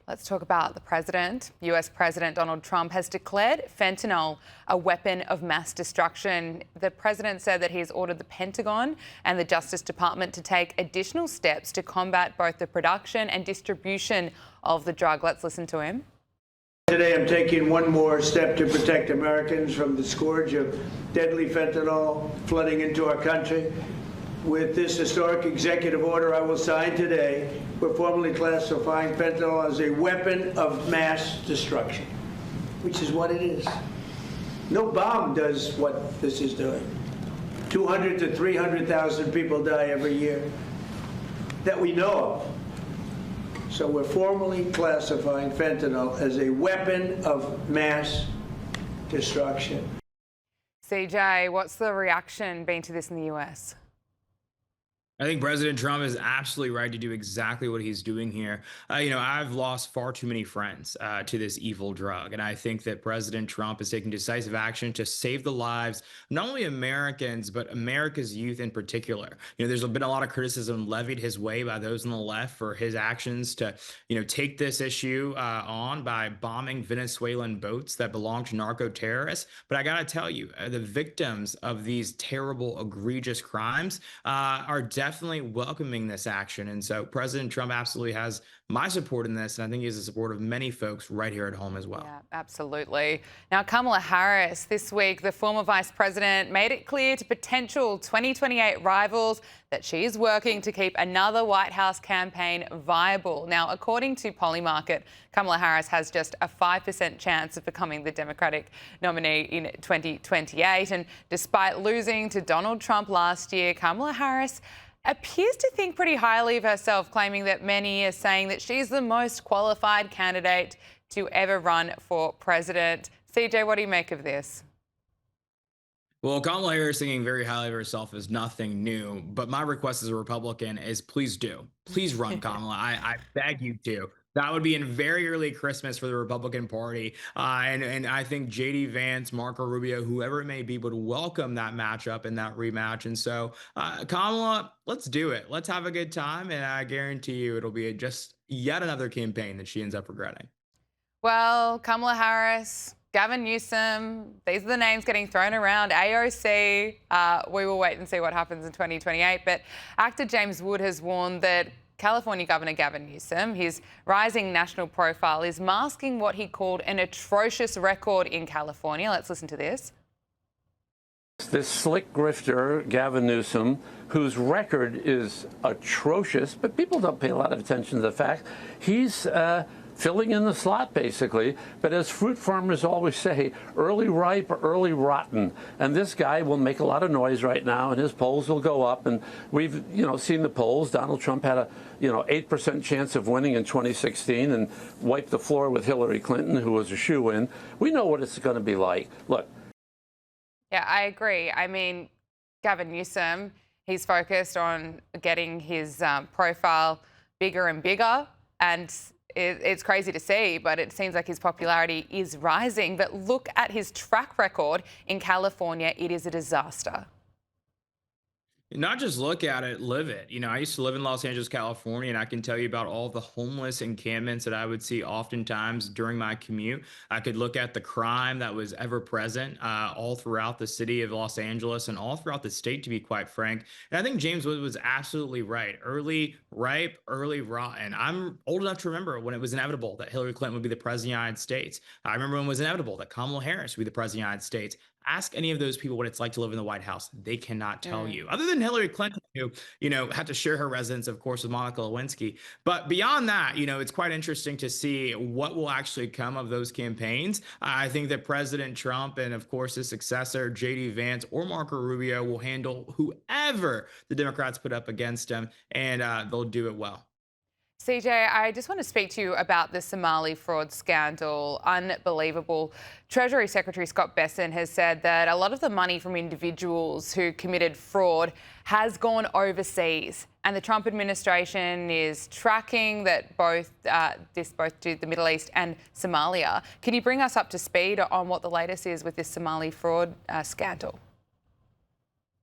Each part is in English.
Let's talk about the president. US President Donald Trump has declared fentanyl a weapon of mass destruction. The president said that he has ordered the Pentagon and the Justice Department to take additional steps to combat both the production and distribution of the drug. Let's listen to him. Today I'm taking one more step to protect Americans from the scourge of deadly fentanyl flooding into our country. With this historic executive order I will sign today, we're formally classifying fentanyl as a weapon of mass destruction, which is what it is. No bomb does what this is doing. 200 to 300,000 people die every year that we know of. So we're formally classifying fentanyl as a weapon of mass destruction. CJ, what's the reaction been to this in the US? I think President Trump is absolutely right to do exactly what he's doing here. I've lost far too many friends to this evil drug. And I think that President Trump is taking decisive action to save the lives, not only Americans, but America's youth in particular. There's been a lot of criticism levied his way by those on the left for his actions to, take this issue on by bombing Venezuelan boats that belong to narco terrorists. But I got to tell you, the victims of these terrible, egregious crimes are definitely welcoming this action. And so President Trump absolutely has my support in this. And I think he has the support of many folks right here at home as well. Yeah, absolutely. Now, Kamala Harris, this week, the former vice president made it clear to potential 2028 rivals that she is working to keep another White House campaign viable. Now, according to Polymarket, Kamala Harris has just a 5% chance of becoming the Democratic nominee in 2028. And despite losing to Donald Trump last year, Kamala Harris appears to think pretty highly of herself, claiming that many are saying that she's the most qualified candidate to ever run for president. CJ, what do you make of this? Well, Kamala Harris thinking very highly of herself is nothing new, but my request as a Republican is please do. Please run, Kamala. I beg you to. That would be in very early Christmas for the Republican Party. And I think J.D. Vance, Marco Rubio, whoever it may be, would welcome that matchup and that rematch. And so, Kamala, let's do it. Let's have a good time. And I guarantee you it'll be just yet another campaign that she ends up regretting. Well, Kamala Harris, Gavin Newsom, these are the names getting thrown around. AOC, we will wait and see what happens in 2028. But actor James Wood has warned that California Governor Gavin Newsom, his rising national profile, is masking what he called an atrocious record in California. Let's listen to this. This slick grifter, Gavin Newsom, whose record is atrocious, but people don't pay a lot of attention to the fact he's filling in the slot, basically. But as fruit farmers always say, early ripe, early rotten. And this guy will make a lot of noise right now, and his polls will go up. And we've, seen the polls. Donald Trump had a, 8% chance of winning in 2016 and wiped the floor with Hillary Clinton, who was a shoo-in. We know what it's going to be like. Look. Yeah, I agree. I mean, Gavin Newsom, he's focused on getting his profile bigger and bigger. And it's crazy to see, but it seems like his popularity is rising. But look at his track record in California. It is a disaster. Not just look at it, live it. I used to live in Los Angeles, California, and I can tell you about all the homeless encampments that I would see oftentimes during my commute. I could look at the crime that was ever present all throughout the city of Los Angeles and all throughout the state, to be quite frank. And I think James Wood was absolutely right. Early ripe, early rotten. I'm old enough to remember when it was inevitable that Hillary Clinton would be the president of the United States. I remember when it was inevitable that Kamala Harris would be the president of the United States. Ask any of those people what it's like to live in the White House. They cannot tell you, other than Hillary Clinton, who, had to share her residence, of course, with Monica Lewinsky. But beyond that, it's quite interesting to see what will actually come of those campaigns. I think that President Trump and, of course, his successor, J.D. Vance or Marco Rubio, will handle whoever the Democrats put up against him, and they'll do it well. CJ, I just want to speak to you about the Somali fraud scandal. Unbelievable. Treasury Secretary Scott Bessent has said that a lot of the money from individuals who committed fraud has gone overseas. And the Trump administration is tracking that both to the Middle East and Somalia. Can you bring us up to speed on what the latest is with this Somali fraud scandal?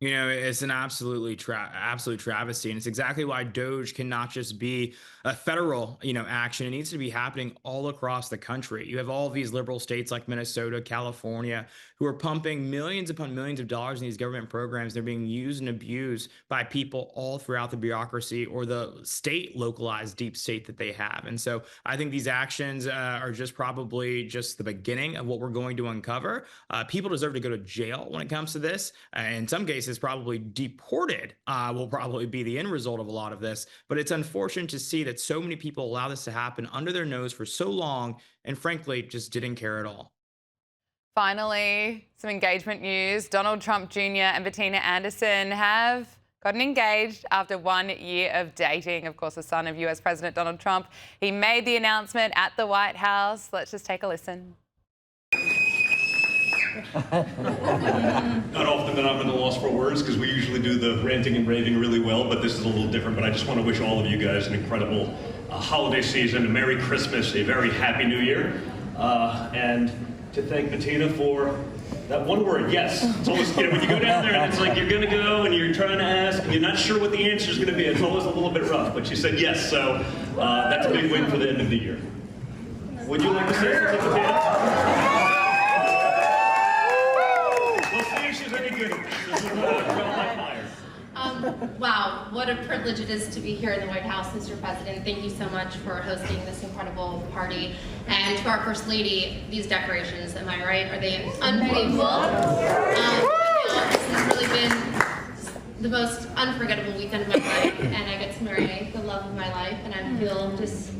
You know, it's an absolute travesty, and it's exactly why Doge cannot just be a federal, action. It needs to be happening all across the country. You have all of these liberal states like Minnesota, California, who are pumping millions upon millions of dollars in these government programs. They're being used and abused by people all throughout the bureaucracy or the state localized deep state that they have. And so I think these actions are just probably just the beginning of what we're going to uncover. People deserve to go to jail when it comes to this. In some cases, probably deported will probably be the end result of a lot of this. But it's unfortunate to see that so many people allow this to happen under their nose for so long and frankly just didn't care at all. Finally, some engagement news. Donald Trump Jr. and Bettina Anderson have gotten engaged after 1 year of dating. Of course, the son of US President Donald Trump. He made the announcement at the White House. Let's just take a listen. Not often that I'm at a loss for words because we usually do the ranting and raving really well, but this is a little different. But I just want to wish all of you guys an incredible holiday season, a Merry Christmas, a very Happy New Year, and to thank Bettina for that one word, yes. It's always, when you go down there and it's like you're going to go and you're trying to ask and you're not sure what the answer is going to be, it's always a little bit rough, but she said yes, so that's a big win for the end of the year. Would you like to say something, Bettina? Wow, what a privilege it is to be here in the White House, Mr. President. Thank you so much for hosting this incredible party. And to our First Lady, these decorations, am I right? Are they unbelievable? This has really been the most unforgettable weekend of my life, and I get to marry the love of my life, and I feel just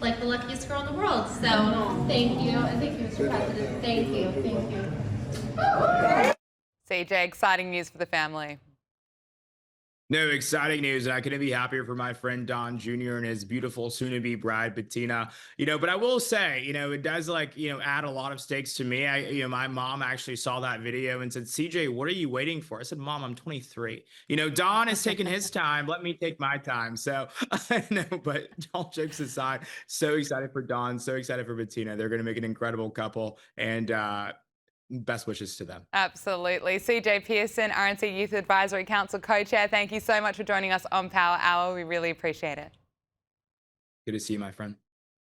like the luckiest girl in the world. So thank you, and thank you, Mr. President. Thank you, thank you. CJ, exciting news for the family. No, exciting news, and I couldn't be happier for my friend Don Jr. and his beautiful soon-to-be bride Bettina. But I will say, it does add a lot of stakes to me. My mom actually saw that video and said, "CJ, what are you waiting for?" I said, "Mom, I'm 23. Don is taking his time. Let me take my time." So no, but all jokes aside, so excited for Don, so excited for Bettina. They're going to make an incredible couple, and best wishes to them. Absolutely. CJ Pearson, RNC Youth Advisory Council co-chair, thank you so much for joining us on Power Hour. We really appreciate it. Good to see you, my friend.